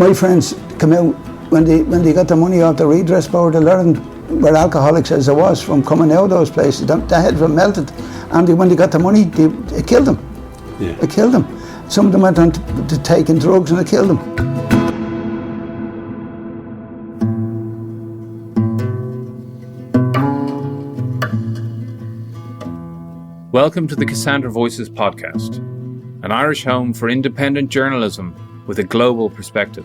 my friends come out when they got the money off the redress board. They learned were alcoholics as it was from coming out of those places. Their heads were melted, and when they got the money, it killed them. Yeah. It killed them. Some of them went on to taking drugs, and it killed them. Welcome to the Cassandra Voices podcast, an Irish home for independent journalism with a global perspective.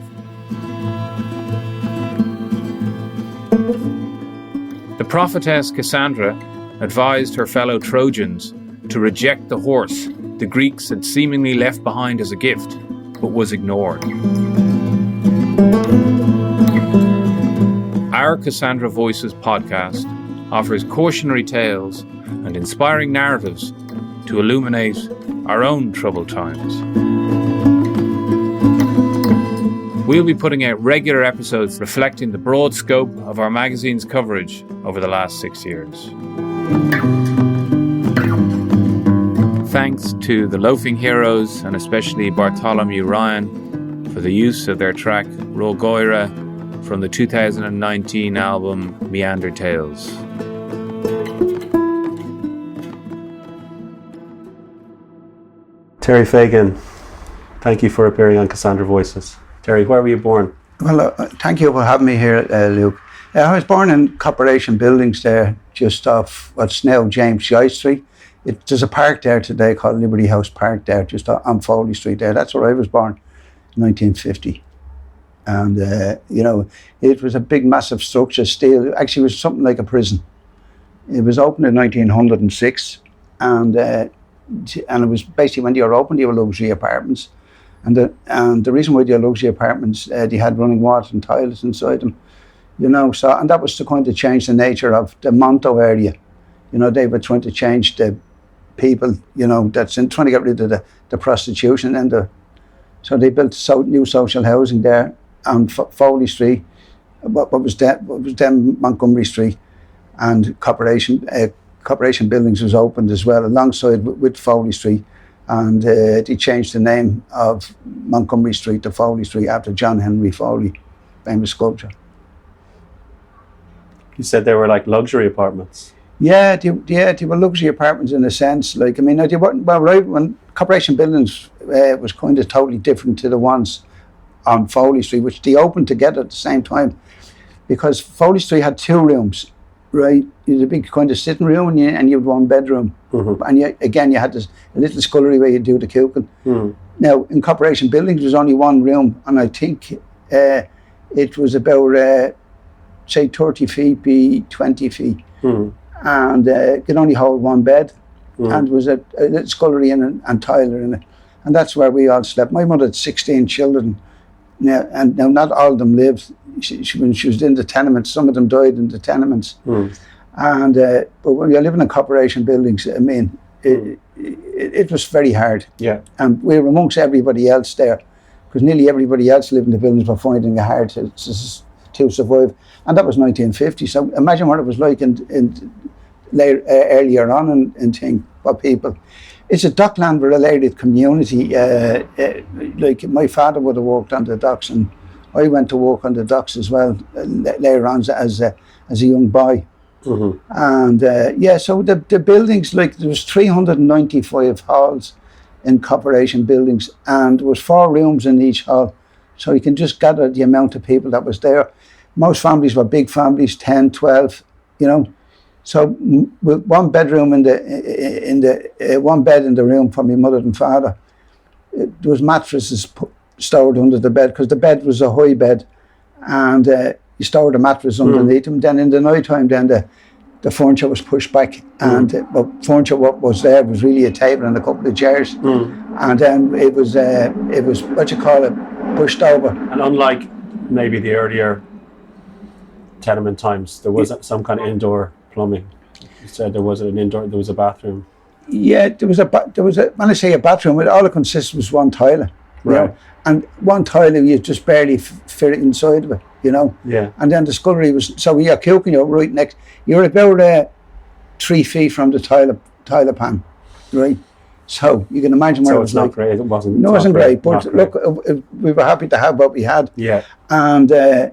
The prophetess Cassandra advised her fellow Trojans to reject the horse the Greeks had seemingly left behind as a gift, but was ignored. Our Cassandra Voices podcast offers cautionary tales and inspiring narratives to illuminate our own troubled times. We'll be putting out regular episodes reflecting the broad scope of our magazine's coverage over the last 6 years. Thanks to the Loafing Heroes and especially Bartholomew Ryan for the use of their track Ro Goira from the 2019 album Meander Tales. Terry Fagan, thank you for appearing on Cassandra Voices. Terry, where were you born? Well, thank you for having me here, Luke. I was born in Corporation Buildings there, just off what's now James Guy Street. There's a park there today called Liberty House Park there, just on Foley Street there. That's where I was born in 1950. And, it was a big, massive structure, steel. Actually, it was something like a prison. It was opened in 1906, and it was basically when they were opened, they were luxury apartments. And the reason why they were luxury apartments, they had running water and toilets inside them, and that was to kind of change the nature of the Monto area. They were trying to change the people, that's trying to get rid of the prostitution. So they built new social housing there on Foley Street, what was then Montgomery Street, and Corporation Buildings was opened as well alongside with Foley Street. And they changed the name of Montgomery Street to Foley Street after John Henry Foley, famous sculptor. You said they were like luxury apartments. Yeah, they were luxury apartments in a sense. They weren't, when Corporation Buildings was kind of totally different to the ones on Foley Street, which they opened together at the same time, because Foley Street had two rooms. Right, you had a big kind of sitting room, and you had one bedroom, and you had this a little scullery where you do the cooking. Now in Corporation Buildings, there was only one room, and I think it was about say 30 feet by 20 feet, and it could only hold one bed, and there was a little scullery and toilet in it, and that's where we all slept. My mother had 16 children. Now not all of them lived. When she was in the tenements, some of them died in the tenements. And but when you're living in Corporation Buildings, I mean, it was very hard. Yeah. And we were amongst everybody else there, because nearly everybody else living in the buildings were finding it hard to survive. And that was 1950. So imagine what it was like in later, earlier on in thing for people. It's a dockland related community. Like my father would have worked on the docks, and I went to work on the docks as well later on as a young boy. And so the buildings, like there was 395 halls in Corporation Buildings, and there was 4 rooms in each hall, so you can just gather the amount of people that was there. Most families were big families, 10, 12, So with one bedroom one bed in the room for my mother and father, there was mattresses stored under the bed, because the bed was a high bed, and you stored a mattress underneath them. Then in the night time, then the furniture was pushed back, and furniture what was there was really a table and a couple of chairs, and then it was pushed over. And unlike maybe the earlier tenement times, there was some kind of indoor plumbing. You said there was a bathroom. Yeah, there was when I say a bathroom, all it consisted was one toilet. Right. And one toilet, you just barely fit it inside of it, Yeah. And then the scullery was, so we are cooking, you're right next, you're about 3 feet from the toilet pan, right? So you can imagine what So it was it's not like. great. It wasn't. No, it it's wasn't not great, but not look, we were happy to have what we had. Yeah. And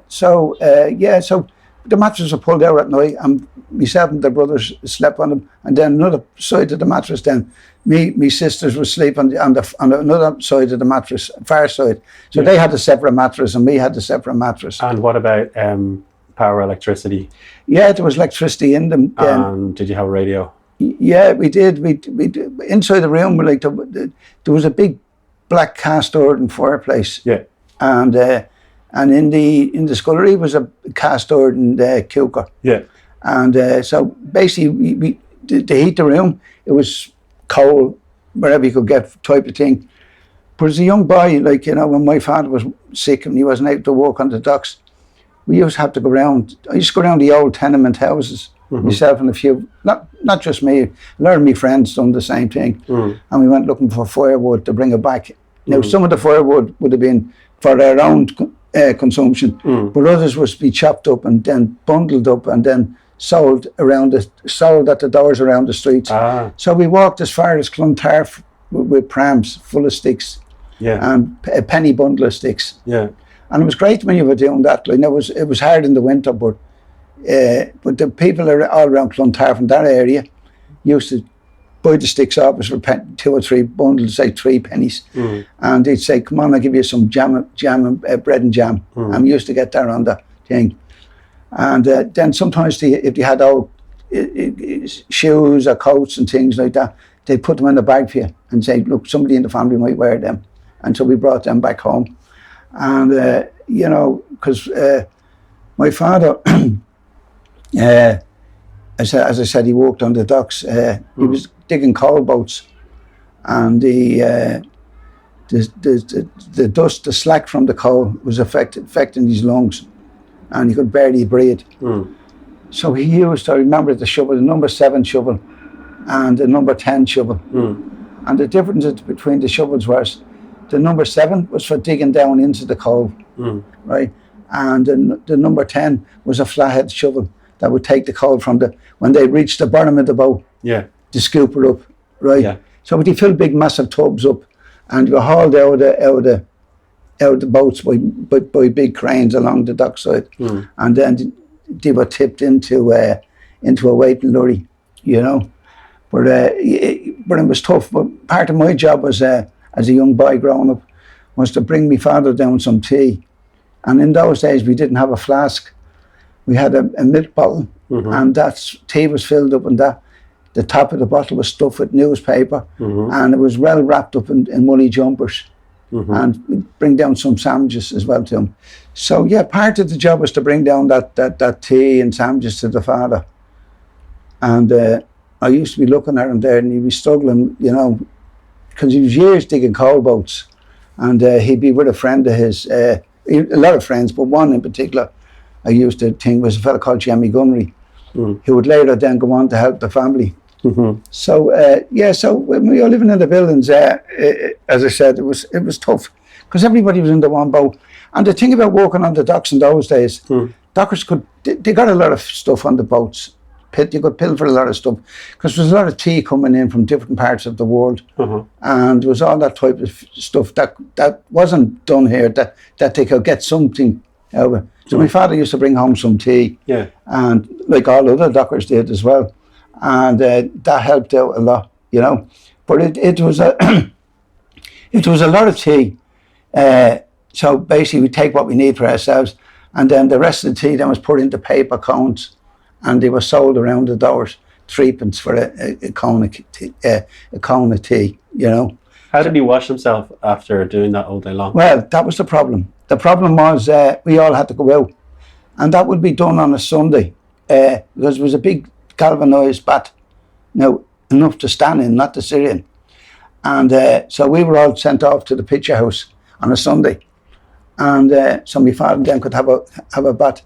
so the mattress was pulled out at night, and myself and the brothers slept on them. And then another side of the mattress, then me sisters would sleep on another side of the mattress, far side. So they had a separate mattress, and we had a separate mattress. And what about power, electricity? Yeah, there was electricity in them. Did you have a radio? Yeah, we did. We inside the room, like there was a big black cast iron fireplace. Yeah. And in the scullery was a cast iron cooker. Yeah. And so basically, we to heat the room, it was coal, wherever you could get, type of thing. But as a young boy, like, you know, when my father was sick and he wasn't able to walk on the docks, we used to have to go around. I used to go around the old tenement houses, myself and a few, not just me, a lot of my friends done the same thing. And we went looking for firewood to bring it back. Now, some of the firewood would have been for their own consumption, but others was to be chopped up and then bundled up and then sold at the doors around the streets. So we walked as far as Clontarf with prams full of sticks, and a penny bundle of sticks. Yeah. And it was great when you were doing that. Like, it was hard in the winter, but the people all around Clontarf in that area used to buy the sticks off us for 2 or 3 bundles, say 3 pennies. And they'd say, come on, I'll give you some bread and jam. And we used to get that on the thing. And then sometimes if they had old shoes or coats and things like that, they'd put them in the bag for you and say, look, somebody in the family might wear them. And so we brought them back home. And, you know, because my father, as I said, he worked on the docks. He was digging coal boats, and the dust, the slack from the coal was affecting his lungs, and he could barely breathe. So he used, I remember the shovel, the number 7 shovel and the number 10 shovel. And the difference between the shovels was the number 7 was for digging down into the coal, right? And the number 10 was a flathead shovel that would take the coal from when they reached the bottom of the boat, to scoop it up, right? Yeah. So they filled big massive tubs up and were hauled out of the boats by big cranes along the dockside, and then they were tipped into a waiting lorry, you know. But it was tough. But part of my job was as a young boy growing up was to bring my father down some tea. And in those days we didn't have a flask. We had a milk bottle, and that tea was filled up, and the top of the bottle was stuffed with newspaper, and it was well wrapped up in woolly jumpers. And we'd bring down some sandwiches as well to him. So yeah, part of the job was to bring down that tea and sandwiches to the father. And I used to be looking at him there, and he'd be struggling, you know, because he was years digging coal boats, and he'd be with a friend of his, a lot of friends, but one in particular I used to think was a fellow called Jimmy Gunry, who would later then go on to help the family. So so when we were living in the buildings, as I said, it was tough because everybody was in the one boat. And the thing about working on the docks in those days, dockers they got a lot of stuff on the boats. You could pilfer a lot of stuff because there was a lot of tea coming in from different parts of the world, and there was all that type of stuff that wasn't done here that they could get something out of it. So my father used to bring home some tea, and like all other dockers did as well, and that helped out a lot, you know. But it was a it was a lot of tea. So basically, we take what we need for ourselves, and then the rest of the tea then was put into paper cones, and they were sold around the doors, 3p for a cone of tea, you know. How did he wash himself after doing that all day long? Well, that was the problem. The problem was we all had to go out, and that would be done on a Sunday because it was a big galvanised bath, now enough to stand in, not to sit in. And so we were all sent off to the picture house on a Sunday, and so my father then could have a bath,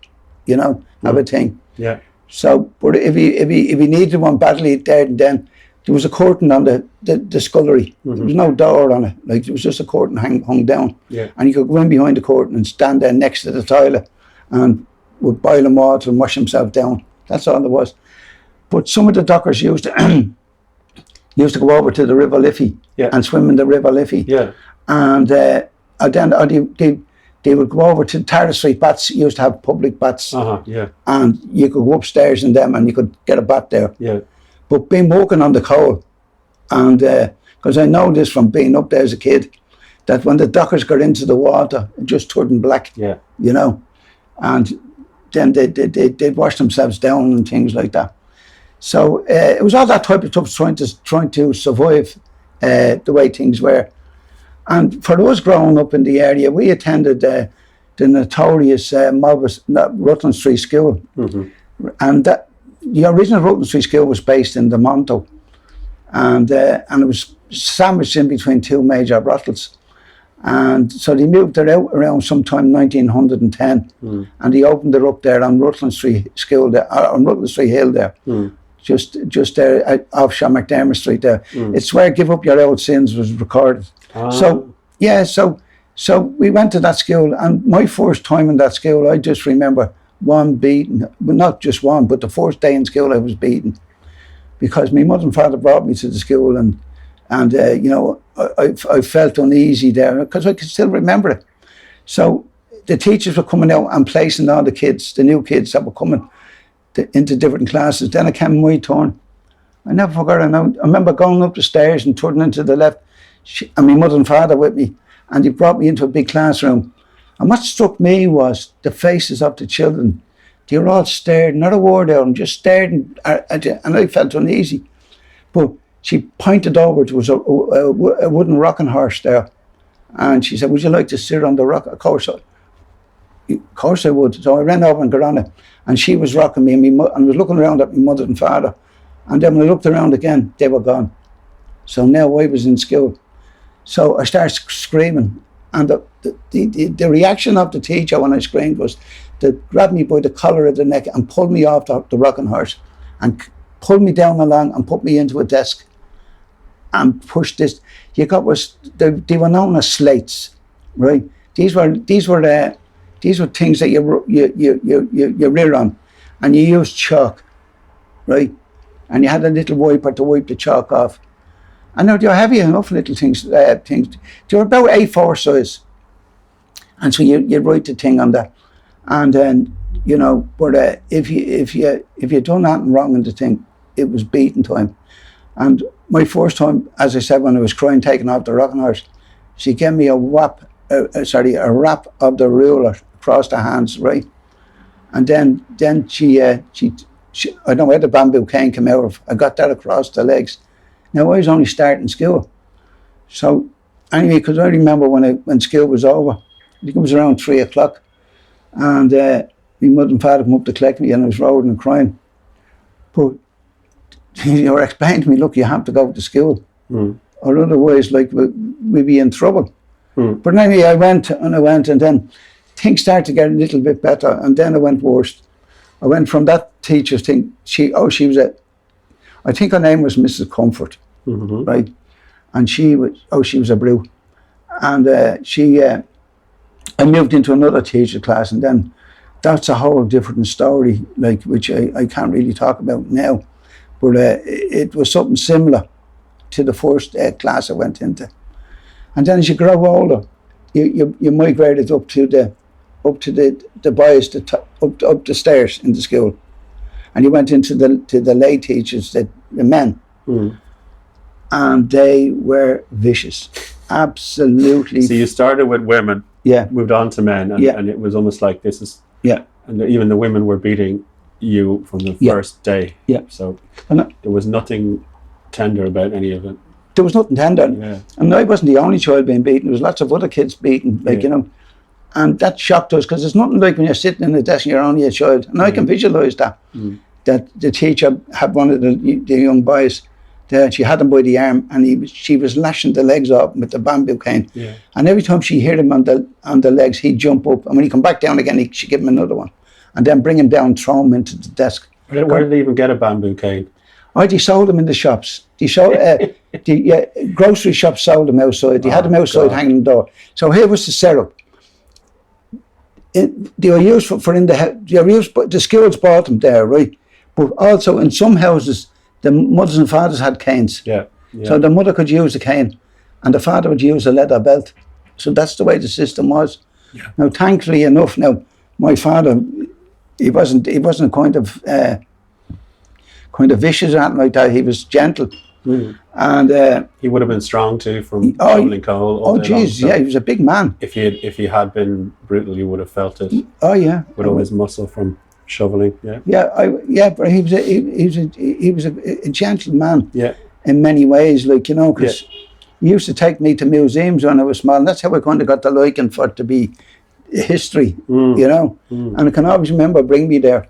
you know, have a thing. Yeah. So, but if he needed one badly there and then, there was a curtain on the scullery. There was no door on it. Like, there was just a curtain hung down. Yeah. And you could go in behind the curtain and stand there next to the toilet and would boil him water and wash himself down. That's all there was. But some of the dockers used used to go over to the River Liffey and swim in the River Liffey. Yeah. And then they would go over to Tara Street. Bats used to have public bats. Yeah. And you could go upstairs in them and you could get a bat there. Yeah. But being working on the coal, and because I know this from being up there as a kid, that when the dockers got into the water, it just turned black. Yeah. You know, and then they'd wash themselves down and things like that. So it was all that type of stuff, trying to survive the way things were. And for us growing up in the area, we attended the notorious Rutland Street School. Mm-hmm. And the original Rutland Street School was based in the Monto. And it was sandwiched in between two major brothels. And so they moved it out around sometime 1910. And they opened it up there on Rutland Street School, on Rutland Street Hill there. Just there off Sean McDermott Street there. It's where Give Up Your Old Sins was recorded. So we went to that school, and my first time in that school, I just remember one beating, well, not just one, but the first day in school I was beaten, because my mother and father brought me to the school, and you know, I felt uneasy there because I can still remember it. So the teachers were coming out and placing all the kids, the new kids that were coming into different classes. Then it came my turn. I never forgot it. I remember going up the stairs and turning to the left, and my mother and father with me, and they brought me into a big classroom. And what struck me was the faces of the children. They were all stared, not a word out, and just stared, and I felt uneasy. But she pointed over, there was a wooden rocking horse there, and she said, "Would you like to sit on the rock?" Of course I would. So I ran over and got on it, and she was rocking me, and I was looking around at my mother and father, and then when I looked around again, they were gone. So now I was in school. So I started screaming, and the reaction of the teacher when I screamed was to grab me by the collar of the neck and pull me off the rocking horse, and pull me down along and put me into a desk, and push this. They were known as slates, right? These were things that you rear on, and you used chalk, right? And you had a little wiper to wipe the chalk off. And now they're heavy enough little things. They're about A4 size, and so you write the thing on that, and then you know. But if you done anything wrong in the thing, it was beating time. And my first time, as I said, when I was crying, taking off the rocking horse, she gave me a rap of the ruler across the hands, right? And then she I don't know where the bamboo cane came out of. I got that across the legs. Now I was only starting school, so anyway, because I remember when school was over, I think it was around 3:00, and my mother and father came up to collect me, and I was rolling and crying. But they were explaining to me, "Look, you have to go to school, or otherwise, like we'd be in trouble." But anyway, I went, and then things started to get a little bit better, and then it went worse. I went from that teacher's thing. She was I think her name was Mrs. Comfort, right? And she was a brew. And I moved into another teacher class, and then that's a whole different story, like, which I can't really talk about now. But it was something similar to the first class I went into. And then as you grow older, you migrated up to the boys, up the stairs in the school. And you went into the lay teachers, the men, and they were vicious, absolutely. So you started with women, moved on to men, and it was almost like this is, and even the women were beating you from the first day. So there was nothing tender about any of it. There was nothing tender, and I wasn't the only child being beaten. There was lots of other kids beaten, you know, and that shocked us, because it's nothing like when you're sitting in the desk and you're only a child, and I can visualise that. That the teacher had one of the young boys there, she had him by the arm, and she was lashing the legs up with the bamboo cane. And every time she hit him on the legs, he'd jump up, and when he come back down again, she'd give him another one, and then bring him down, throw him into the desk. Where did they even get a bamboo cane? Oh, they sold them in the shops. They sold the grocery shops sold them outside. They had them outside hanging on the door. So here was the setup. They were used for in the house. They were used, but the schools bought them there, right? But also in some houses, the mothers and fathers had canes. So the mother could use a cane and the father would use a leather belt. So that's the way the system was. Yeah. Now, thankfully enough, now my father, he wasn't kind of vicious or anything like that. He was gentle, and he would have been strong too from shoveling coal. Oh, geez, yeah, he was a big man. If he had been brutal, you would have felt it. Oh, yeah, with all his muscle from shoveling. Yeah, but he was a gentle man. Yeah, in many ways, like, you know, because he used to take me to museums when I was small, and that's how I kind of got the liking for it to be history, you know. And I can always remember bring me there.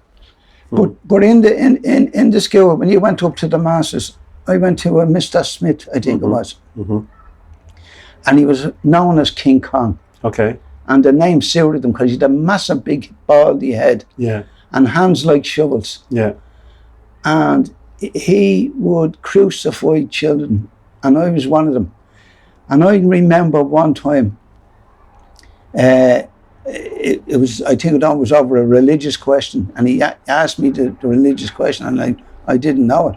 But in the school, when you went up to the masters, I went to a Mr. Smith, I think it was, and he was known as King Kong. Okay. And the name suited him because he had a massive, big, baldy head. Yeah. And hands like shovels. Yeah. And he would crucify children, and I was one of them. And I remember one time, it was, I think it was over a religious question, and he asked me the religious question, and I didn't know it.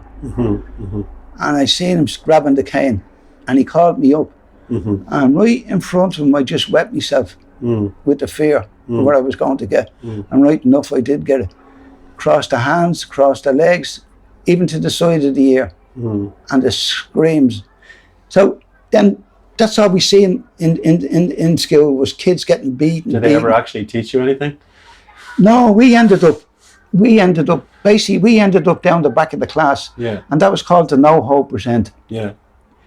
And I seen him grabbing the cane, and he called me up, and right in front of him, I just wet myself with the fear of what I was going to get. And right enough, I did get it. Across the hands, across the legs, even to the side of the ear, and the screams. So then, that's all we see in school was kids getting beaten. Did they ever actually teach you anything? No, we ended up down the back of the class. Yeah. And that was called the no hope percent. Yeah.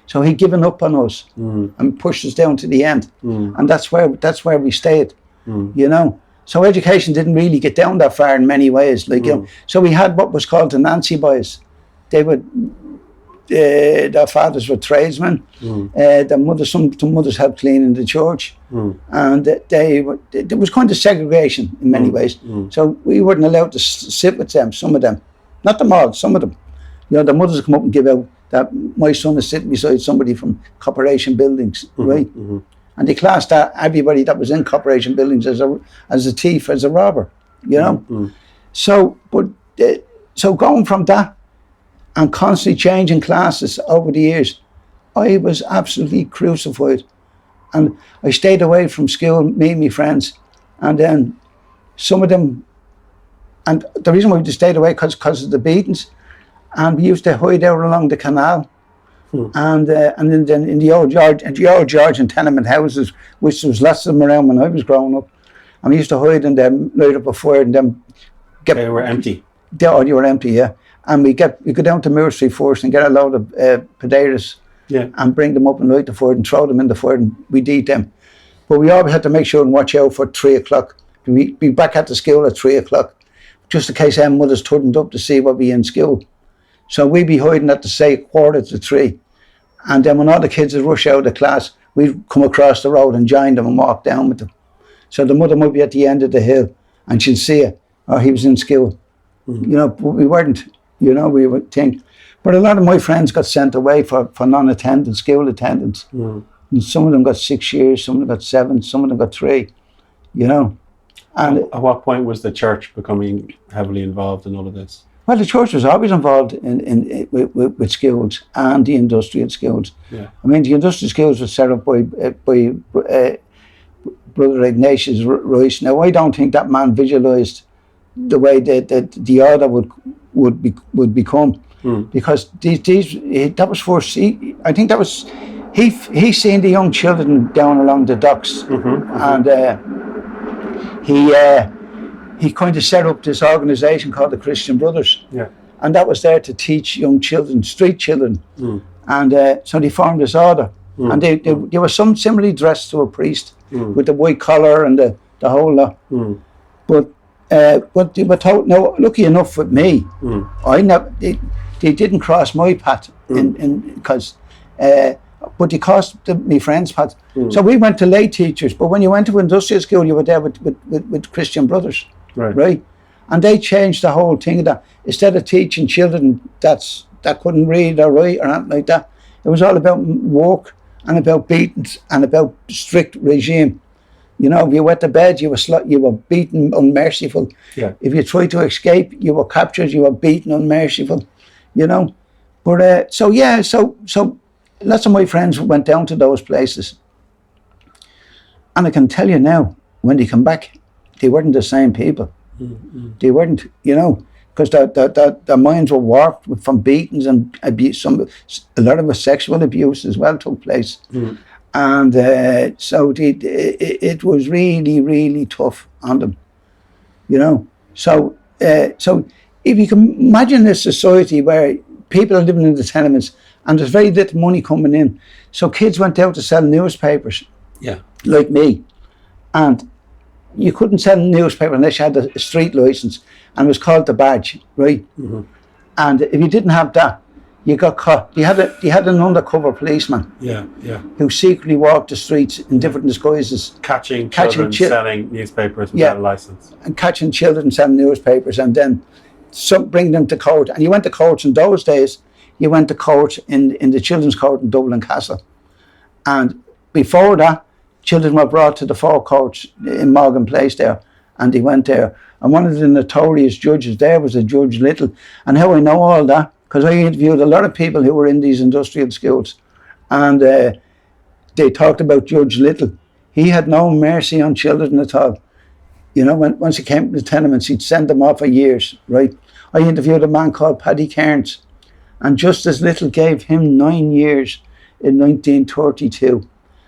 So he'd given up on us and pushed us down to the end. And that's where we stayed. You know. So education didn't really get down that far in many ways. Like, you know, so we had what was called the Nancy boys. They would their fathers were tradesmen. Some mothers helped clean in the church, and there was kind of segregation in many ways. So we weren't allowed to sit with them. Some of them, not them all. Some of them, you know, the mothers would come up and give out that my son is sitting beside somebody from corporation buildings, right? And they classed that everybody that was in corporation buildings as a thief, as a robber, you know. So going from that and constantly changing classes over the years, I was absolutely crucified. And I stayed away from school, me and my friends. And then some of them, and the reason why we stayed away because of the beatings. And we used to hide out along the canal. And then in the old Georgian tenement houses, which there was lots of them around when I was growing up. And we used to hide in them, light up a fire, and then they were empty. They were empty, yeah. And we go down to Moore Street first and get a load of potatoes, and bring them up and light the fire and throw them in the fire, and we'd eat them. But we always had to make sure and watch out for 3 o'clock. We'd be back at the school at 3 o'clock, just in case them mothers turned up to see what we in school. So we'd be hiding at the say 2:45. And then when all the kids would rush out of class, we'd come across the road and join them and walk down with them. So the mother might be at the end of the hill and she'd see it, or he was in school. You know, but we weren't, you know, we would think. But a lot of my friends got sent away for non-attendance, school attendance. And some of them got 6 years, some of them got 7, some of them got 3, you know. And at what point was the church becoming heavily involved in all of this? Well, the church was always involved with schools and the industrial schools. Yeah. I mean, the industrial schools were set up by Brother Ignatius Rice. Now, I don't think that man visualised the way that the order would become, because that was first. I think that was he seen the young children down along the docks, and he kind of set up this organisation called the Christian Brothers. Yeah. And that was there to teach young children, street children. And so they formed this order. And they were some similarly dressed to a priest with the white collar and the whole lot. But they were told, now, lucky enough with me, they didn't cross my path because but they crossed my friend's path. So we went to lay teachers, but when you went to industrial school, you were there with Christian Brothers. Right? And they changed the whole thing of that. Instead of teaching children that couldn't read or write or anything like that, it was all about work and about beatings and about strict regime. You know, if you went to bed, you were beaten unmerciful. Yeah. If you tried to escape, you were captured, you were beaten unmerciful. You know, but so lots of my friends went down to those places. And I can tell you now, when they come back, they weren't the same people. They weren't, because their minds were warped from beatings and abuse. A lot of sexual abuse as well took place. And so it was really, really tough on them, So if you can imagine a society where people are living in the tenements and there's very little money coming in, so kids went out to sell newspapers, like me, and you couldn't sell a newspaper unless you had a street license, and it was called the badge, right? And if you didn't have that, you got caught. You had an undercover policeman, who secretly walked the streets in different disguises, catching children selling newspapers without a license, and catching children selling newspapers, and then bring them to court. And you went to court in those days. You went to court in the children's court in Dublin Castle, and before that, children were brought to the four courts in Morgan Place there, and they went there. And one of the notorious judges there was a Judge Little. And how I know all that, because I interviewed a lot of people who were in these industrial schools, and they talked about Judge Little. He had no mercy on children at all. Once he came to the tenements, he'd send them off for years, right? I interviewed a man called Paddy Cairns, and Justice Little gave him 9 years in 1932.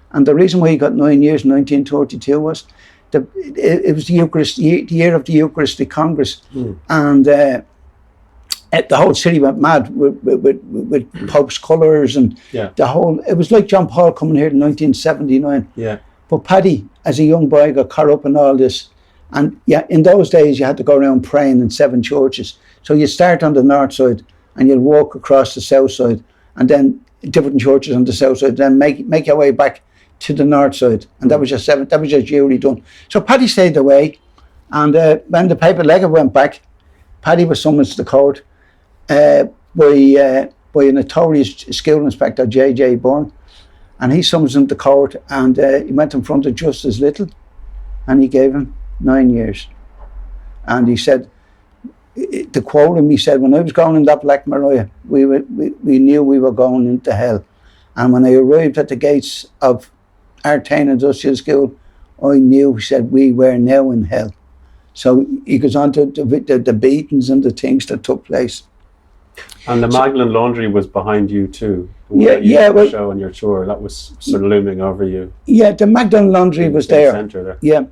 And the reason why he got 9 years in 1932 was it was the year of the Eucharistic Congress, and the whole city went mad with Pope's colours and the whole. It was like John Paul coming here in 1979. But Paddy, as a young boy, got caught up in all this, and in those days you had to go around praying in 7 churches. So you start on the north side and you'll walk across the south side, and then different churches on the south side. Then make your way back to the north side, and that was just usually done. So Paddy stayed away, and when the paper Leggett went back, Paddy was summoned to the court by a notorious school inspector, J.J. Byrne, and he summons him to court, and he went in front of Justice Little, and he gave him 9 years. And he said, to quote him, he said, "When I was going in that Black Maria, we knew we were going into hell. And when I arrived at the gates of Artane Industrial School, I knew," he said, "we were now in hell." So he goes on to the beatings and the things that took place. And the Magdalen laundry was behind you too. Well, show on your tour, that was sort of looming over you. Yeah, the Magdalen laundry was there. Center there. Yeah.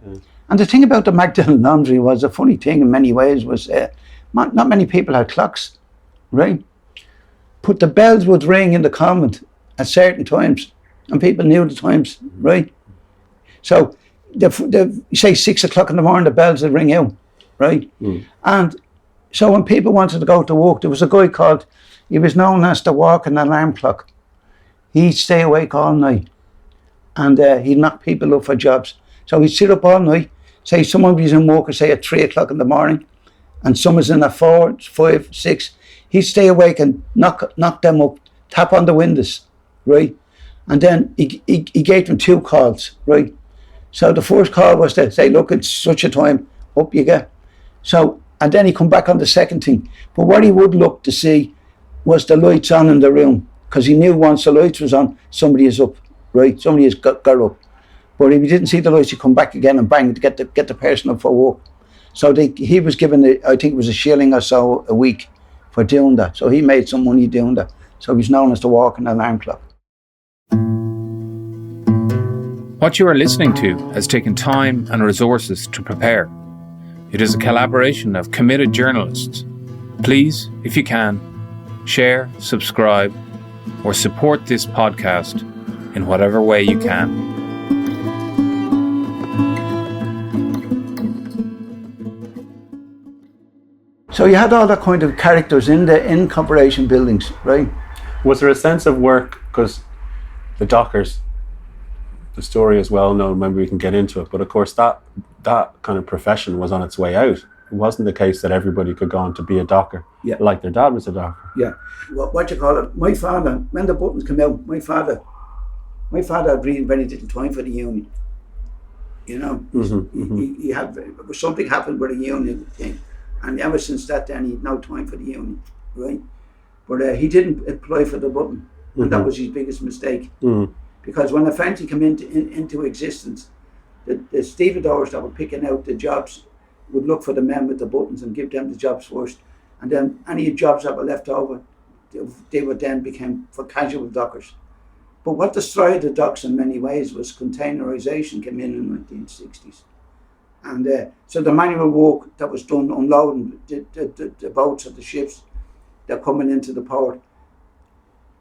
And the thing about the Magdalen laundry was, a funny thing in many ways was, not many people had clocks, right? But the bells would ring in the convent at certain times, and people knew the times, right? So, say 6 o'clock in the morning, the bells would ring out, right? And so when people wanted to go to work, there was a guy he was known as the walking alarm clock. He'd stay awake all night, and he'd knock people up for jobs. So he'd sit up all night, say someone was in work, say at 3 o'clock in the morning, and someone's in at 4, 5, 6. He'd stay awake and knock them up, tap on the windows, right? And then he gave them 2 calls, right? So the first call was to say, "Look, it's such a time, up you get." So, and then he come back on the second thing. But what he would look to see was the lights on in the room, because he knew once the lights was on, somebody is up, right? Somebody has got up. But if he didn't see the lights, he'd come back again and bang to get the person up for work. So he was given, I think it was £1 or so a week for doing that. So he made some money doing that. So he's known as the walking alarm clock. What you are listening to has taken time and resources to prepare. It is a collaboration of committed journalists. Please, if you can, share, subscribe, or support this podcast in whatever way you can. So you had all that kind of characters in corporation buildings, right? Was there a sense of work, because the dockers, the story is well known, maybe we can get into it, but of course that kind of profession was on its way out. It wasn't the case that everybody could go on to be a docker, like their dad was a docker. Yeah. What you call it, my father, when the buttons came out, my father had really very little time for the union. He had, something happened with the union thing, and ever since that then he had no time for the union, right? But he didn't apply for the button, and that was his biggest mistake. Because when the Fancy came into existence, the stevedores that were picking out the jobs would look for the men with the buttons and give them the jobs first, and then any jobs that were left over, they would then become for casual dockers. But what destroyed the docks in many ways was containerisation came in the 1960s. And so the manual work that was done unloading the boats of the ships that coming into the port,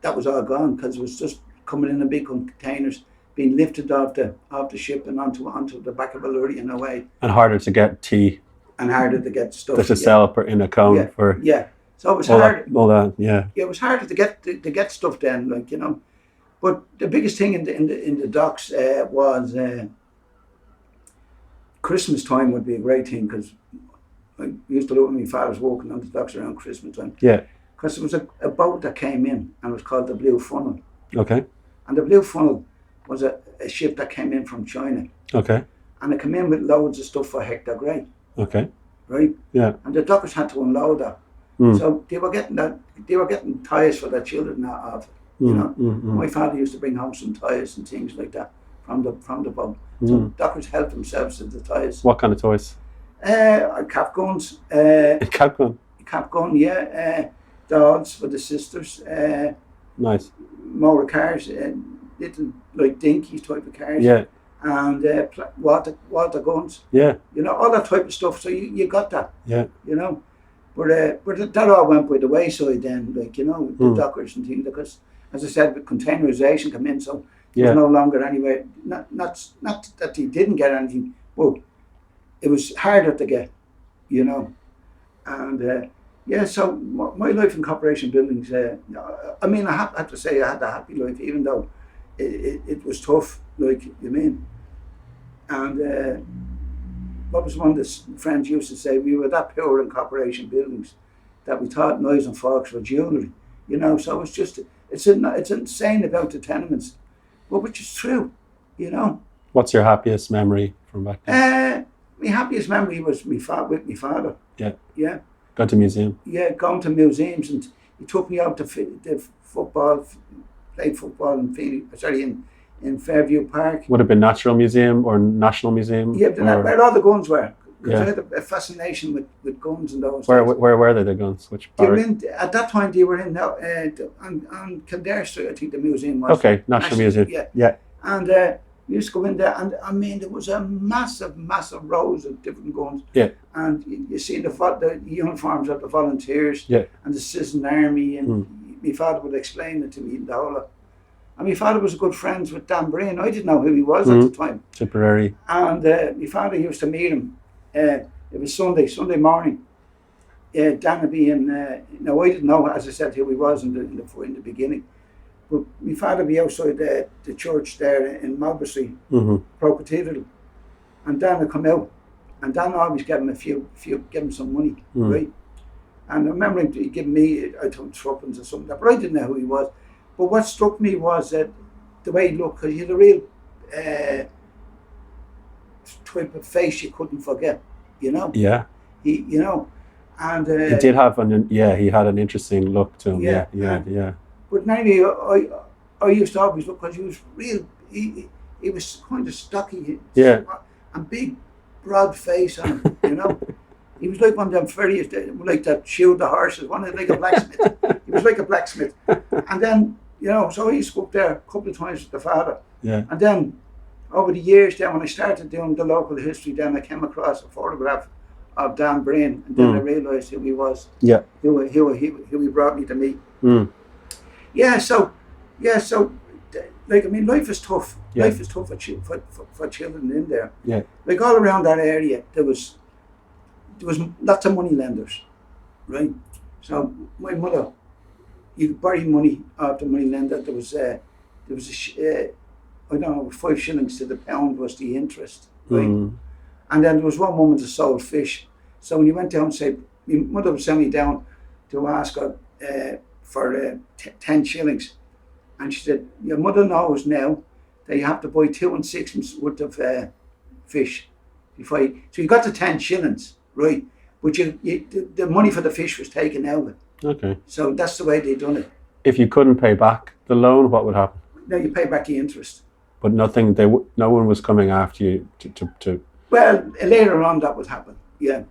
that was all gone because it was just coming in big containers, being lifted off the ship and onto the back of a lorry in a way. And harder to get tea. And harder to get stuff. To sell in a cone for. Yeah. So it was hard. All that, yeah. Yeah, it was harder to get stuff then, like, you know. But the biggest thing in the docks was Christmas time would be a great thing because I used to look when my father was walking on the docks around Christmas time. Yeah. Because there was a boat that came in and it was called the Blue Funnel. Okay. And the Blue Funnel was a ship that came in from China. Okay. And it came in with loads of stuff for Hector Gray. Okay. Right? Yeah. And the dockers had to unload that. So they were getting tyres for their children out of it. You know, my father used to bring home some tyres and things like that from the boat. So dockers helped themselves to the tyres. What kind of toys? Cap guns. Cap gun. Cap gun, yeah. Dolls for the sisters. Nice. Motor cars, little like dinky type of cars. Yeah. And water guns. Yeah. You know, all that type of stuff. So you got that. Yeah. You know, but that all went by the wayside then. Like, you know, the dockers and things, because as I said, with containerisation come in, so there's no longer anywhere. Not that he didn't get anything, but it was harder to get. You know, and so my life in corporation buildings. I mean, I have to say I had a happy life, even though it was tough. Like, you mean, and what was one of the friends used to say? We were that poor in corporation buildings that we thought knives and forks were jewellery. You know, so it's just it's insane about the tenements, but which is true. You know. What's your happiest memory from back then? My happiest memory was with my father. Yeah. Yeah. Going to museum. Yeah, going to museums, and he took me out to the football, played football in Fairview Park. Would it have been Natural Museum or National Museum? Yeah, where all the guns were. Because I had a fascination with guns and those. Where were they, the guns? Which at that time they were in on Kildare Street, I think the museum was. Okay, National Museum. Yeah. And we used to go in there, and I mean, there was a massive rows of different guns. Yeah. And you see the uniforms of the volunteers. Yeah. And the citizen army, and my father would explain it to me in the whole lot. And my father was good friends with Dan Breen. I didn't know who he was at the time. Tipperary. And my father used to meet him. It was Sunday morning. Dan would be in. Now I didn't know, as I said, who he was in the beginning. But my father would be outside the church there in Malbury, Pro-Cathedral, and Dan would come out, and Dan always gave him give him some money, right? And I remember him giving me, I think, threepence or something, but I didn't know who he was. But what struck me was that the way he looked, because he had a real type of face you couldn't forget, you know. Yeah. You know, and he did have he had an interesting look to him. Yeah. But anyway, I used to always look, because he was real. He was kind of stocky. Yeah. And big, broad face on him, you know. He was like one of them fairies, like that shoe the horses. Like a blacksmith. He was like a blacksmith. And then, you know, so I used to go up there a couple of times with the father. Yeah. And then, over the years, then when I started doing the local history, then I came across a photograph of Dan Breen, and then I realised who he was. Yeah. Who he brought me to meet. Yeah. So, like, I mean, life is tough. Yeah. Life is tough for children in there. Yeah. Like, all around that area, there was lots of money lenders, right? So my mother, you could borrow money off the money lender. There was I don't know, 5 shillings to the pound was the interest, right? And then there was one woman that sold fish. So when you went down, say, my mother would send me down to ask her for 10 shillings. And she said, your mother knows now that you have to buy 2 and 6 worth of fish. So you got the 10 shillings, right? But the money for the fish was taken out of it. Okay. So that's the way they done it. if you couldn't pay back the loan, what would happen? Now you pay back the interest. But nothing. No one was coming after you to. Well, later on that would happen. Yeah.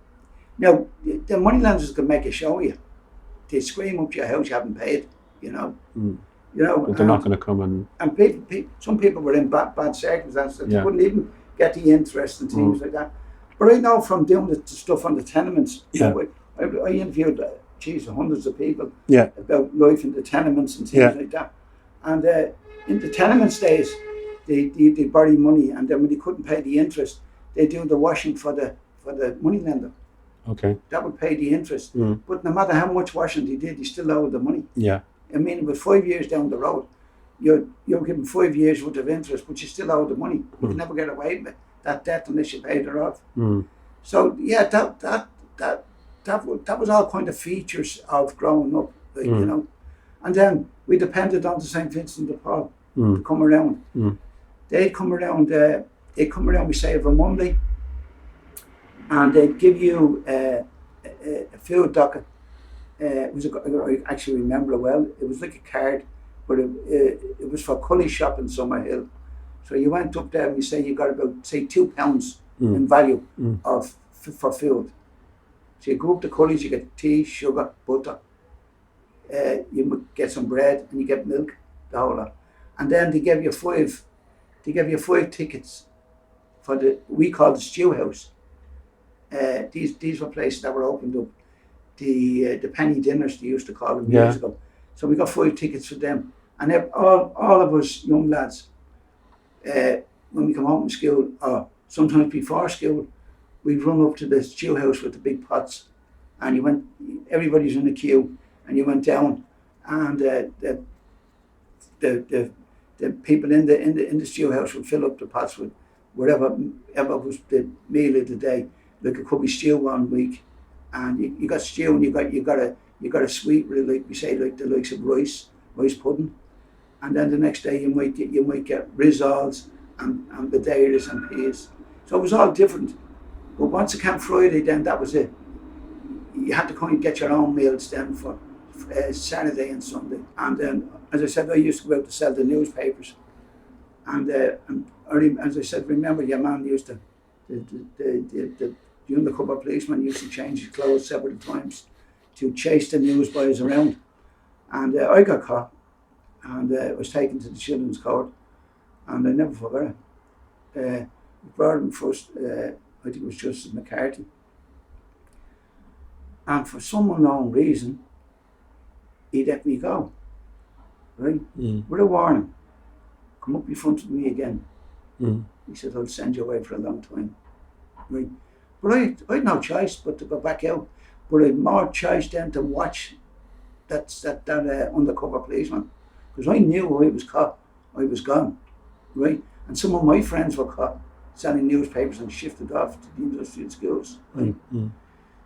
Now the money lenders can make a show of you. They scream up to your house you haven't paid. You know. Mm. You know. But they're not going to come and. And some people were in bad circumstances. They Yeah. couldn't even get the interest and things like that. But I know from doing the stuff on the tenements. Yeah. I interviewed, hundreds of people. Yeah. About life in the tenements and things like that. And in the tenements days, they borrow money, and then when they couldn't pay the interest, they do the washing for the money lender. Okay. That would pay the interest. Mm. But no matter how much washing they did, they still owed the money. Yeah. I mean, about 5 years down the road, you're given 5 years worth of interest, but you still owe the money. You can never get away with that debt unless you paid it off. Mm. So yeah, that was all kind of features of growing up, like, you know. And then we depended on the St. Vincent de Paul to come around. Mm. They'd come around. We say of a Monday, and they'd give you a food docket. It was I actually remember it well. It was like a card, but it was for Cully shop in Summerhill. So you went up there and you say you got about, say, £2 in value for food. So you go up to Cully's, you get tea, sugar, butter. You get some bread and you get milk, the whole lot. And then they give you five tickets for we call the stew house. These were places that were opened up. The penny dinners they used to call them years ago. So we got 5 tickets for them. And all of us young lads, when we come home from school, or sometimes before school, we'd run up to the stew house with the big pots, and everybody's in a queue, and you went down, and the people in the stew house would fill up the pots with whatever was the meal of the day. Like it could be stew one week, and you got stew, and you got a sweet, really, like we say, like the likes of rice pudding, and then the next day you might get rissoles and potatoes and peas. So it was all different. But once it came Friday, then that was it. You had to kind of get your own meals then for Saturday and Sunday. And then, as I said, I used to go out to sell the newspapers. And as I said, remember your man used to, the undercover policeman used to change his clothes several times to chase the newsboys around. And I got caught, and was taken to the children's court, and I never forgot it. We brought him first, I think it was Justice McCarthy. And for some unknown reason, he let me go, right? With a warning. Come up in front of me again. He said, I'll send you away for a long time. Right? But I had no choice but to go back out. But I had more choice then to watch that undercover policeman. Because I knew I was caught, I was gone, right? And some of my friends were caught selling newspapers and shifted off to the industrial schools. Right?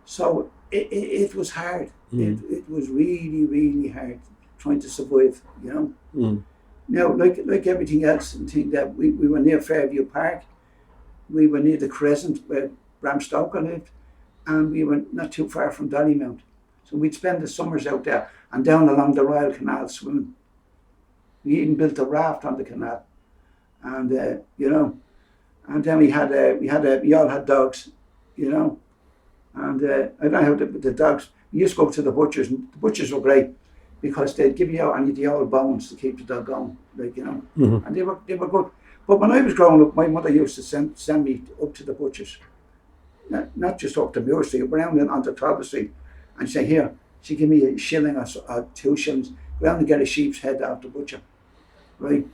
So it was hard. It was really, really hard trying to survive, you know. Now, like everything else, I think that we were near Fairview Park. We were near the Crescent where Bram Stoker lived, and we were not too far from Dollymount. So we'd spend the summers out there and down along the Royal Canal swimming. We even built a raft on the canal, and you know, and then we all had dogs, you know, and I don't know how the dogs. We used to go to the butchers, and the butchers were great because they'd give you out any of the old bones to keep the dog going, like, you know, and they were good. But when I was growing up, my mother used to send me up to the butchers, not just up to Muir Street, around onto Talbot Street, and say, here, she give me a shilling or 2 shillings, go down and get a sheep's head out the butcher, right?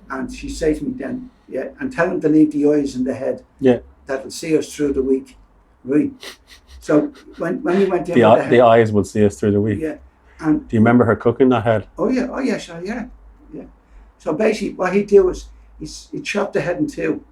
And she say to me then, and tell them to leave the eyes in the head. Yeah. That'll see us through the week, right? So when we went in, the eyes would see us through the week. Yeah. And do you remember her cooking that head? Oh yeah, sure, yeah. So basically, what he'd do is he'd chop the head in 2,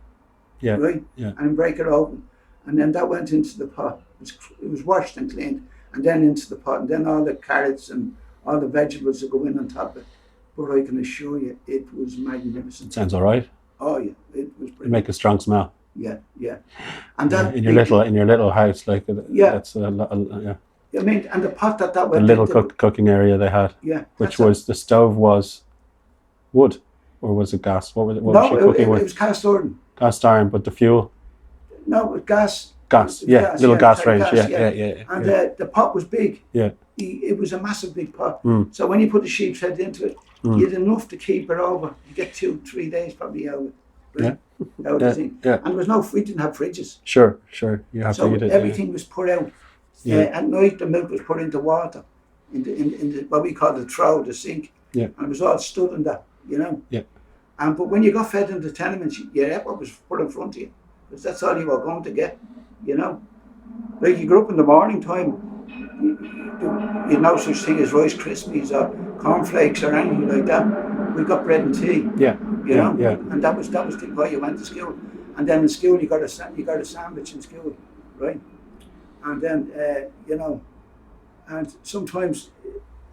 right? Yeah. And break it open, and then that went into the pot. It was washed and cleaned, and then into the pot, and then all the carrots and all the vegetables would go in on top of it. But I can assure you, it was magnificent. Sounds all right. Oh yeah, it was brilliant. You make a strong smell. Yeah, and that in your little house, like that's yeah. I mean, and the pot that The went little into, cooking area they had, yeah, which that's was the stove was wood, or was it gas? What was no, she cooking it with? was cast iron. Cast iron, but the fuel, No, it was gas. gas. It was Yeah, little gas sorry, range. Yeah. And the pot was big. Yeah. It was a massive big pot. Mm. So when you put the sheep's head into it, you had enough to keep it over. You get 2-3 days probably out of it. Right? Out of the thing. Yeah. And there was we didn't have fridges. Sure. You have So to eat it. everything was put out. At night, the milk was put into water, in the what we call the trough, the sink. Yeah. And it was all stood in that, you know. Yeah. But when you got fed in the tenements, you ate what was put in front of you, because that's all you were going to get, you know. Like you grew up in the morning time, you no such thing as Rice Krispies or cornflakes or anything like that. We got bread and tea. Yeah. You know. Yeah. And that was why you went to school. And then in school you got a sandwich in school, right? And then you know, and sometimes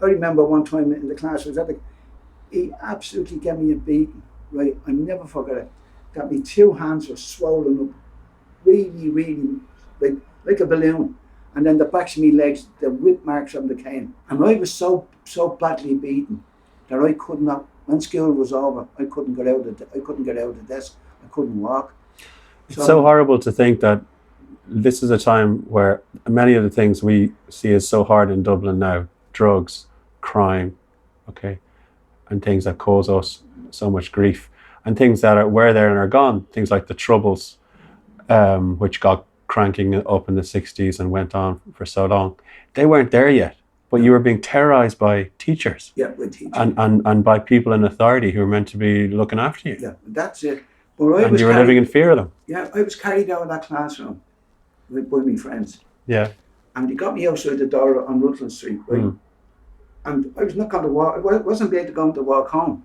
I remember one time in the class he absolutely gave me a beating, right? I never forget it. Got me 2 hands were swollen up, really like a balloon. And then the backs of my legs, the whip marks from the cane. And I was so badly beaten that I could not. When school was over, I couldn't get out of the desk. I couldn't walk. It's so horrible to think that this is a time where many of the things we see as so hard in Dublin now, drugs, crime, okay, and things that cause us so much grief, and things that were there and are gone, things like the Troubles, which got cranking up in the 60s and went on for so long, they weren't there yet. But you were being terrorised by teachers. Yeah, with teachers. And by people in authority who were meant to be looking after you. Yeah, that's it. But you were living in fear of them. Yeah, I was carried out of that classroom by my friends. Yeah. And they got me outside the door on Rutland Street, right? Mm. And I was not going to walk, I wasn't able to go to walk home.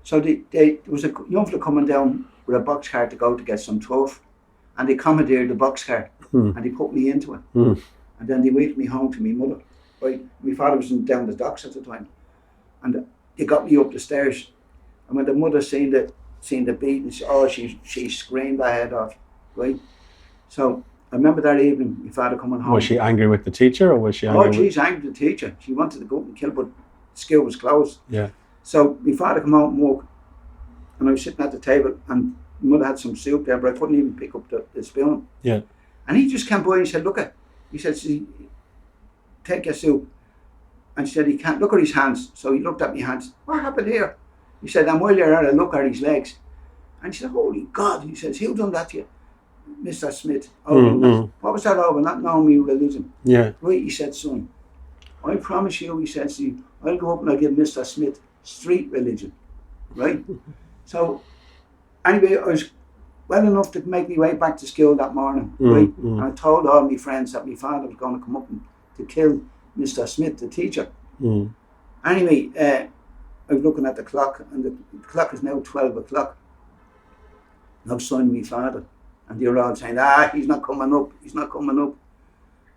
So there was a young fella coming down with a box cart to go to get some turf. And they commandeered the box cart and they put me into it. And then they wheeled me home to my mother. Right? My father was down the docks at the time. And they got me up the stairs. And when the mother seen the beating, she screamed her head off, right? So I remember that evening, my father coming home. Was she angry with the teacher, or was she angry? She's angry with the teacher. She wanted to go up and kill, but school was closed. Yeah. So my father come out and walk, and I was sitting at the table, and my mother had some soup there, but I couldn't even pick up the spoon. Yeah. And he just came by and he said, he said, take your soup. And she said, he can't look at his hands. So he looked at my hands. What happened here? He said, and while you're at it, look at his legs. And she said, holy God. He says, who done that to you? Mr. Smith. What was that over? Not knowing me religion. Yeah. Right, he said, son, I promise you, he said, see, I'll go up and I'll give Mr. Smith street religion. Right? So, anyway, I was well enough to make my way back to school that morning. Right? And I told all my friends that my father was going to come up and to kill Mr. Smith, the teacher. Anyway, I was looking at the clock, and the clock is now 12 o'clock. No sign of my father. And they were all saying, he's not coming up.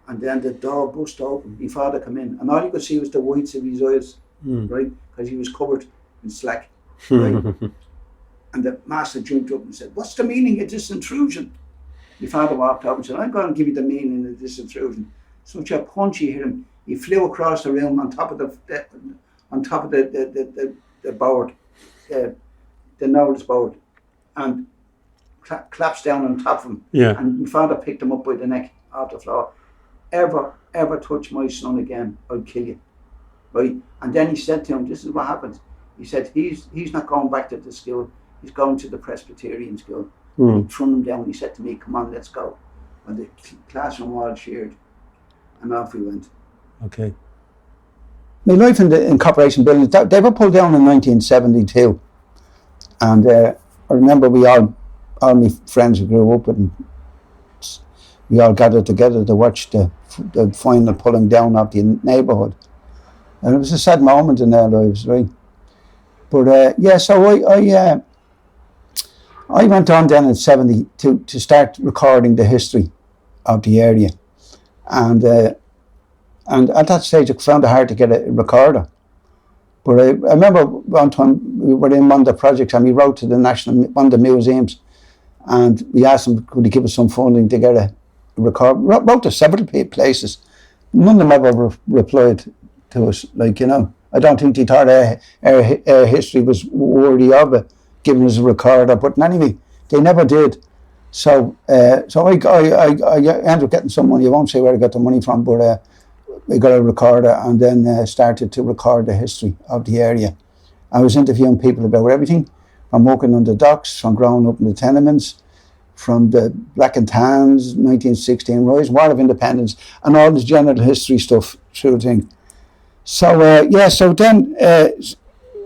And then the door burst open. My father came in, and all you could see was the whites of his eyes, right? Because he was covered in slack, right? And the master jumped up and said, what's the meaning of this intrusion? My father walked up and said, I'm going to give you the meaning of this intrusion. Such a punch he hit him. He flew across the room on top of the board, the notice board, and collapsed down on top of him. Yeah. And my father picked him up by the neck off the floor. Ever touch my son again, I'll kill you. Right? And then he said to him, this is what happens. He said, he's not going back to the school. He's going to the Presbyterian school. He threw him down. He said to me, come on, let's go. And the classroom all cheered. And off we went. Okay. My life in the Corporation buildings, they were pulled down in 1972. And I remember all my friends who grew up with, we all gathered together to watch the final pulling down of the neighbourhood. And it was a sad moment in their lives, right? But so I went on then in 70 to start recording the history of the area. And at that stage, I found it hard to get a recorder. But I remember one time we were in one of the projects and we wrote to one of the museums, and we asked them, could they give us some funding to get a record. Wrote to several places. none of them ever replied to us. Like, you know, I don't think they thought our history was worthy of it, giving us a recorder. But anyway, they never did. So I ended up getting some money. I won't say where I got the money from, but we got a recorder and then started to record the history of the area. I was interviewing people about everything, from working on the docks, from growing up in the tenements, from the Black and Tans, 1916 rise, War of Independence, and all the general history stuff through the thing. So so then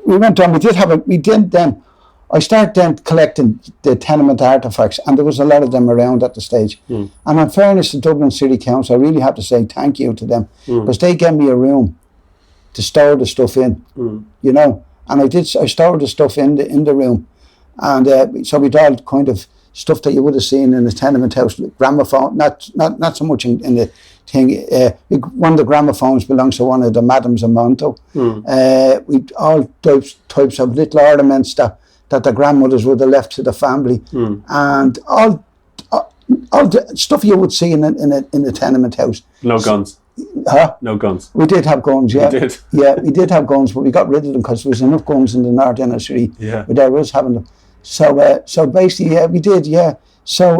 we went on. I started then collecting the tenement artefacts, and there was a lot of them around at the stage. And in fairness to Dublin City Council, I really have to say thank you to them, because they gave me a room to store the stuff in, you know. And I stored the stuff in the room, and so we'd all kind of stuff that you would have seen in the tenement house, gramophone, not so much in the thing. One of the gramophones belongs to one of the madams of Monto. We all types of little ornaments that the grandmothers would have left to the family, and all the stuff you would see in the tenement house. No guns. Huh? No guns. We did have guns, yeah. We did? Yeah, we did have guns, but we got rid of them because there was enough guns in the North End of the City without us having them. So basically, yeah, we did, yeah. So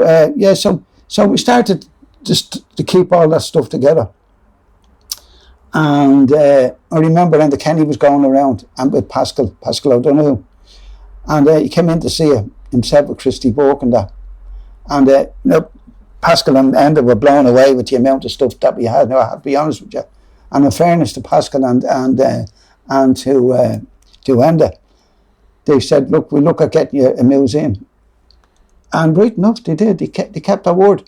we started just to keep all that stuff together. And I remember then the Kenny was going around and with Pascal O'Donoghue. And he came in to see himself with Christy Burke and that. And you know, Pascal and Enda were blown away with the amount of stuff that we had. Now, I have to be honest with you. And in fairness to Pascal and to Enda, they said, look, we look at getting you a museum. And right enough, they did. They kept their word.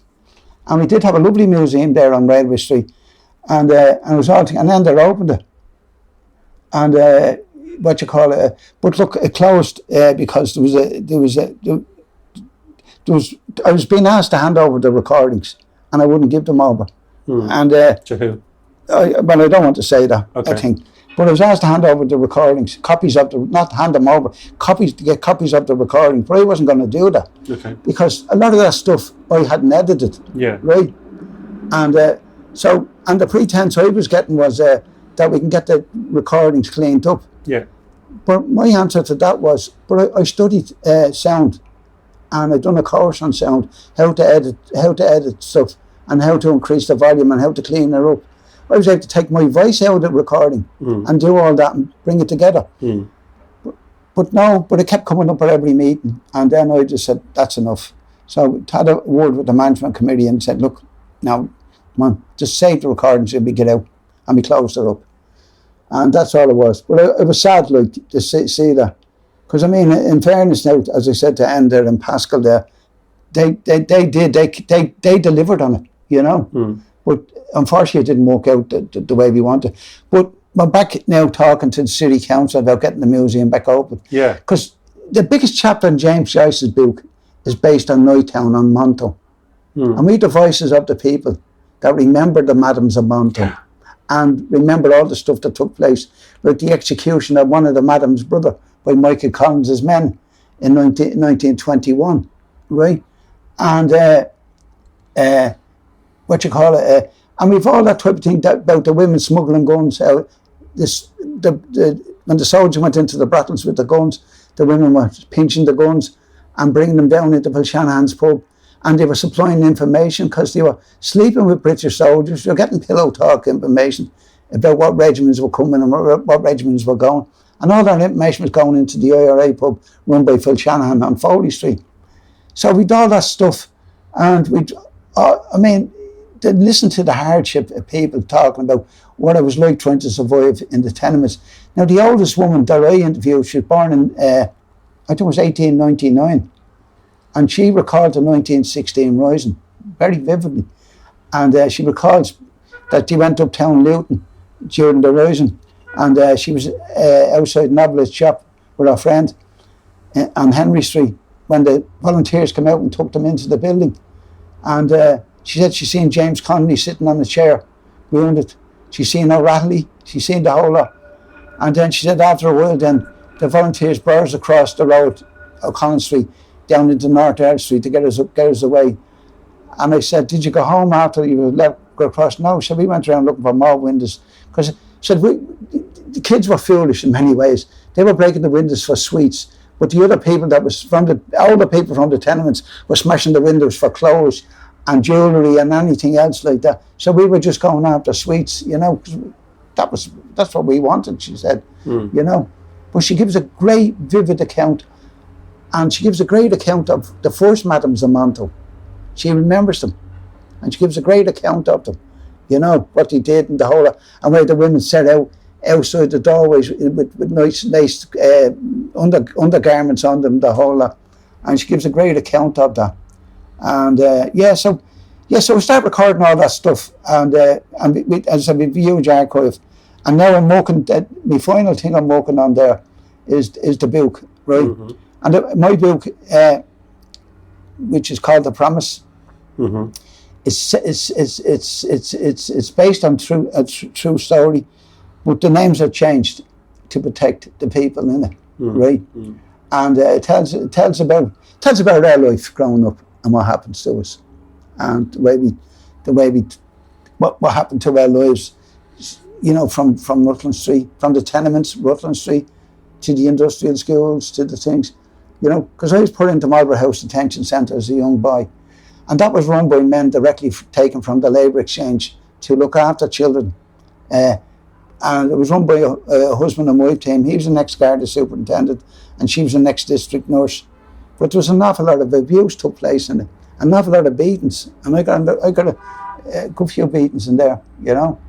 And we did have a lovely museum there on Railway Street. And it was all, and then they opened it. And but look, it closed because I was being asked to hand over the recordings, and I wouldn't give them over. And to who? I don't want to say that. Okay. I think, but I was asked to hand over the recordings, not hand them over, to get copies of the recording. But I wasn't going to do that, because a lot of that stuff I hadn't edited. Yeah. Right. And and the pretense I was getting was that we can get the recordings cleaned up. Yeah. But my answer to that was, I studied sound. And I'd done a course on sound, how to edit stuff, and how to increase the volume and how to clean it up. I was able to take my voice out of the recording and do all that and bring it together. But it kept coming up at every meeting, and then I just said, that's enough. So I had a word with the management committee and said, look, now, come on, just save the recordings and we get out, and we closed it up. And that's all it was. But it was sad, like, to see that. Because I mean, in fairness now, as I said to Ender and Pascal there, they delivered on it, you know. But unfortunately, it didn't work out the way we wanted. But we're back now talking to the City Council about getting the museum back open. Yeah. Because the biggest chapter in James Joyce's book is based on Nighttown, on Monto. And we the voices of the people that remember the madams of Monto and remember all the stuff that took place, like the execution of one of the madams' brother by Michael Collins's men in 1921, right? And and we've all that type of thing about the women smuggling guns. When the soldiers went into the battles with the guns, the women were pinching the guns and bringing them down into Shanahan's pub, and they were supplying information because they were sleeping with British soldiers. They were getting pillow talk information about what regiments were coming and what regiments were going. And all that information was going into the IRA pub run by Phil Shanahan on Foley Street. So we'd all that stuff, and listen to the hardship of people talking about what it was like trying to survive in the tenements. Now, the oldest woman that I interviewed, she was born in, I think it was 1899, and she recalled the 1916 rising very vividly. And she recalls that she went uptown Luton during the rising, and she was outside Novelist's shop with her friend on Henry Street when the volunteers came out and took them into the building. And she said she seen James Connolly sitting on the chair, wounded. She seen O'Reilly, she seen the whole lot. And then she said after a while then, the volunteers brought us across the road, O'Connell Street, down into North Earl Street to get us away. And I said, did you go home after you left go across. No, so we went around looking for more windows because the kids were foolish in many ways. They were breaking the windows for sweets, but the other people that was older people from the tenements were smashing the windows for clothes and jewellery and anything else like that. So we were just going after sweets, you know. That's what we wanted, she said, you know. But she gives a great, vivid account, and she gives a great account of the first madams of Monto. She remembers them, and she gives a great account of them, you know, what they did and the whole, and where the women set out outside the doorways with nice undergarments on them, the whole lot. And she gives a great account of that. And so we start recording all that stuff, and we, as I said, we huge archive. And now I'm working. My final thing I'm working on there is the book, right? Mm-hmm. And my book, which is called The Promise, mm-hmm. it's based on a true story, but the names are changed to protect the people in it, mm-hmm. right? Mm-hmm. And it tells about our life growing up and what happens to us, and what happened to our lives. You know, from Rutland Street, from the tenements, Rutland Street, to the industrial schools, to the things, you know, because I was put into Marlborough House Detention Centre as a young boy, and that was run by men directly taken from the labour exchange to look after children, and it was run by a husband and wife team. He was the next Garda superintendent, and she was the next district nurse, but there was an awful lot of abuse took place in it, an awful lot of beatings, and I got a good few beatings in there, you know.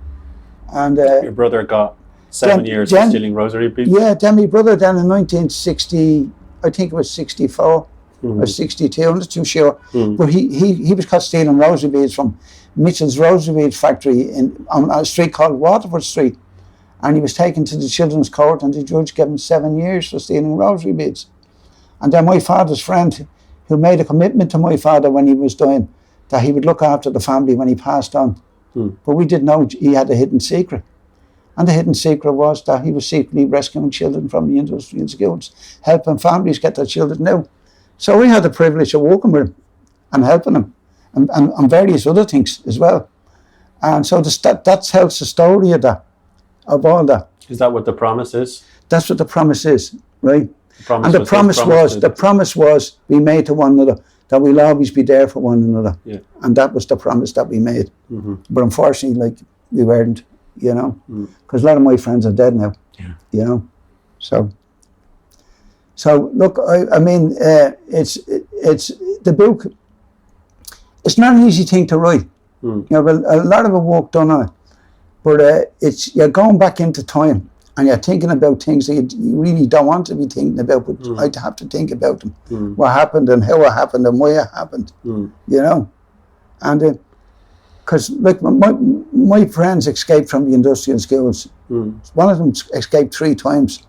And your brother got 7 years for stealing rosary beads? Yeah, then my brother then in 1960, I think it was 64 mm-hmm. or 62, I'm not too sure. Mm-hmm. But he was caught stealing rosary beads from Mitchell's rosary bead factory on a street called Waterford Street. And he was taken to the Children's Court, and the judge gave him 7 years for stealing rosary beads. And then my father's friend, who made a commitment to my father when he was dying, that he would look after the family when he passed on. But we didn't know he had a hidden secret. And the hidden secret was that he was secretly rescuing children from the industrial schools, helping families get their children out. So we had the privilege of working with him and helping him, and various other things as well. And so that tells the story of all that. Is that what The Promise is? That's what The Promise is, right? The promise was we made to one another, that we'll always be there for one another. Yeah. And that was the promise that we made. Mm-hmm. But unfortunately, we weren't, you know, because a lot of my friends are dead now, you know. So look, I mean, it's the book. It's not an easy thing to write. You know, a lot of work done on it, but you're going back into time. And you're thinking about things that you really don't want to be thinking about, but I'd have to think about them. What happened and how it happened and why it happened, you know. And because my friends escaped from the industrial schools. One of them escaped 3 times.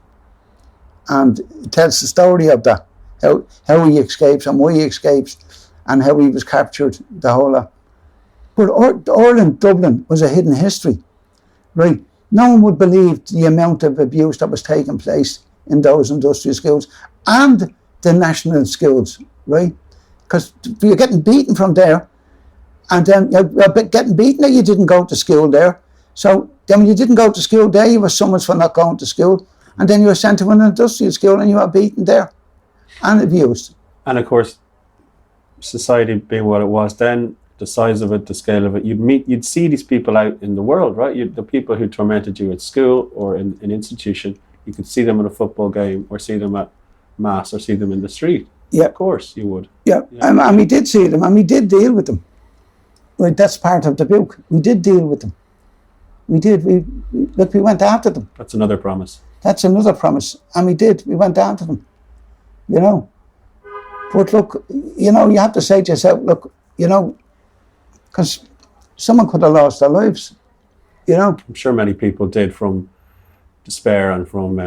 And it tells the story of that, how he escapes and why he escapes and how he was captured, the whole lot. But Ireland, Dublin, was a hidden history, right? No one would believe the amount of abuse that was taking place in those industrial schools and the national schools, right? Because you're getting beaten from there, and then you're getting beaten that you didn't go to school there. So then when you didn't go to school there, you were summoned for not going to school, and then you were sent to an industrial school and you were beaten there and abused. And of course, society being what it was then, the size of it, the scale of it, you'd see these people out in the world, right? The people who tormented you at school or in an institution, you could see them at a football game or see them at mass or see them in the street. Yeah, of course you would. Yeah. And we did see them and we did deal with them. Right, that's part of the book. We did deal with them. We did. We went after them. That's another promise. That's another promise, and we did. We went after them. You know. But look, you know, you have to say to yourself, look, you know. Because someone could have lost their lives, you know. I'm sure many people did from despair and from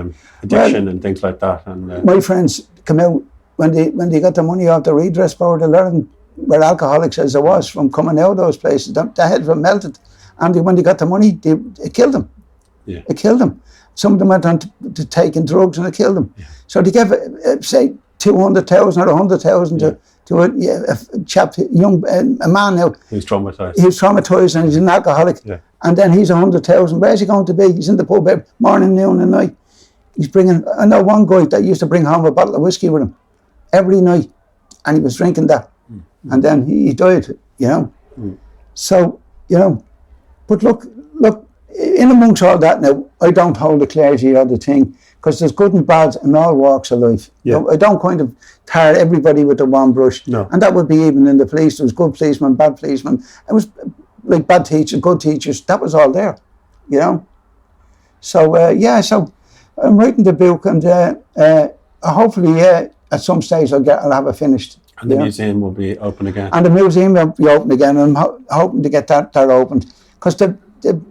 addiction and things like that. And my friends come out when they got the money off the redress board. A lot of them were alcoholics as there was from coming out of those places. Their heads were melted, and when they got the money, it killed them. Yeah, it killed them. Some of them went on to taking drugs, and it killed them. Yeah. So they gave say 200,000 or 100,000 to to a chap, a man now. He's traumatised. He's traumatised and he's an alcoholic. Yeah. And then he's 100,000. Where's he going to be? He's in the pub every morning, noon and night. He's bringing, I know one guy that used to bring home a bottle of whiskey with him every night, and he was drinking that. And then he died, you know. So, you know, but look, in amongst all that now, I don't hold the clergy or the thing, because there's good and bad in all walks of life. Yeah. I don't kind of tar everybody with the one brush. No. And that would be even in the police. There was good policemen, bad policemen. It was like bad teachers, good teachers. That was all there, you know. So, so I'm writing the book, and hopefully at some stage I'll have it finished. And the museum will be open again. And the museum will be open again, and I'm hoping to get that opened, because the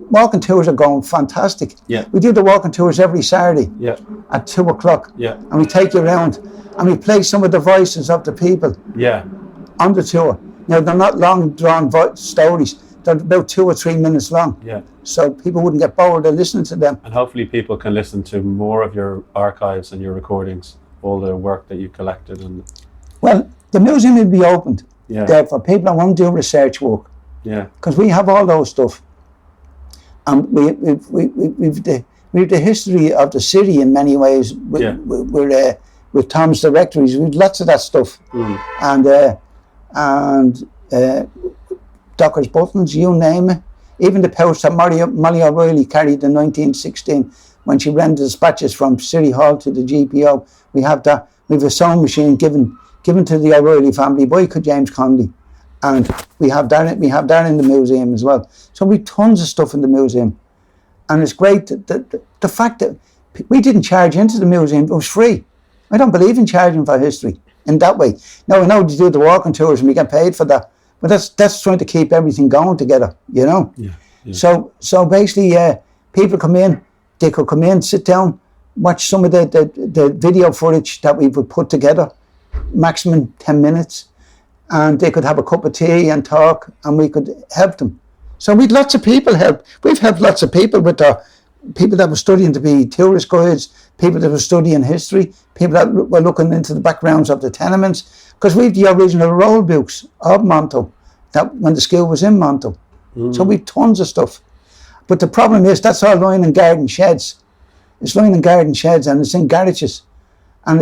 walking tours are going fantastic. Yeah. We do the walking tours every Saturday at 2:00. Yeah. And we take you around, and we play some of the voices of the people on the tour. Now, they're not long drawn stories. They're about 2 or 3 minutes long. Yeah. So people wouldn't get bored of listening to them. And hopefully people can listen to more of your archives and your recordings, all the work that you collected. And well, the museum will be opened there for people that want to do research work. Yeah. Because we have all those stuff. And we've the history of the city in many ways. With Tom's directories, we've lots of that stuff. And Dockers buttons, you name it. Even the pouch that Molly O'Reilly carried in 1916 when she ran the dispatches from City Hall to the GPO. We have that. We have a sewing machine given to the O'Reilly family by James Connolly. And we have that in the museum as well. So we've tons of stuff in the museum. And it's great that the fact that we didn't charge into the museum, it was free. I don't believe in charging for history in that way. Now, I know they do the walking tours and we get paid for that, but that's trying to keep everything going together, you know? Yeah. So basically, people come in, they could come in, sit down, watch some of the video footage that we would put together, maximum 10 minutes, and they could have a cup of tea and talk, and we could help them. So we'd lots of people help. We've helped lots of people with people that were studying to be tourist guides, people that were studying history, people that were looking into the backgrounds of the tenements, because we've the original roll books of Monto, that when the school was in Monto. So we've tons of stuff. But the problem is that's all lying in garden sheds. It's lying in garden sheds and it's in garages. And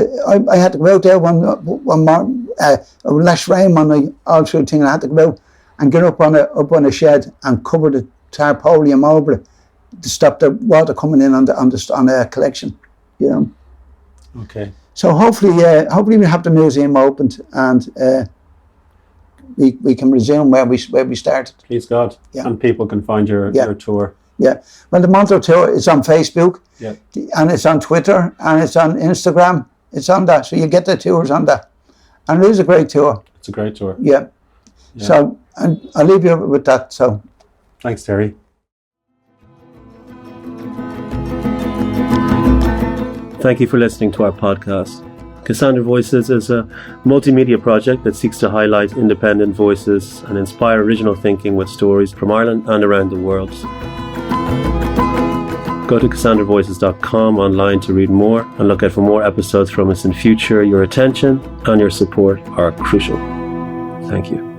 I had to go out there one morning, last rain on the all through thing, and I had to go out and get up on a shed and cover the tarpaulin over it to stop the water coming in on the collection, you know. Okay. So hopefully we have the museum opened and we can resume where we started. Please God. Yeah. And people can find your tour. Yeah. Well, the Monto tour is on Facebook. Yeah. And it's on Twitter and it's on Instagram. It's on that. So you get the tours on that. And it is a great tour. It's a great tour. Yeah. So, and I'll leave you with that. So. Thanks, Terry. Thank you for listening to our podcast. Cassandra Voices is a multimedia project that seeks to highlight independent voices and inspire original thinking with stories from Ireland and around the world. Go to CassandraVoices.com online to read more and look out for more episodes from us in future. Your attention and your support are crucial. Thank you.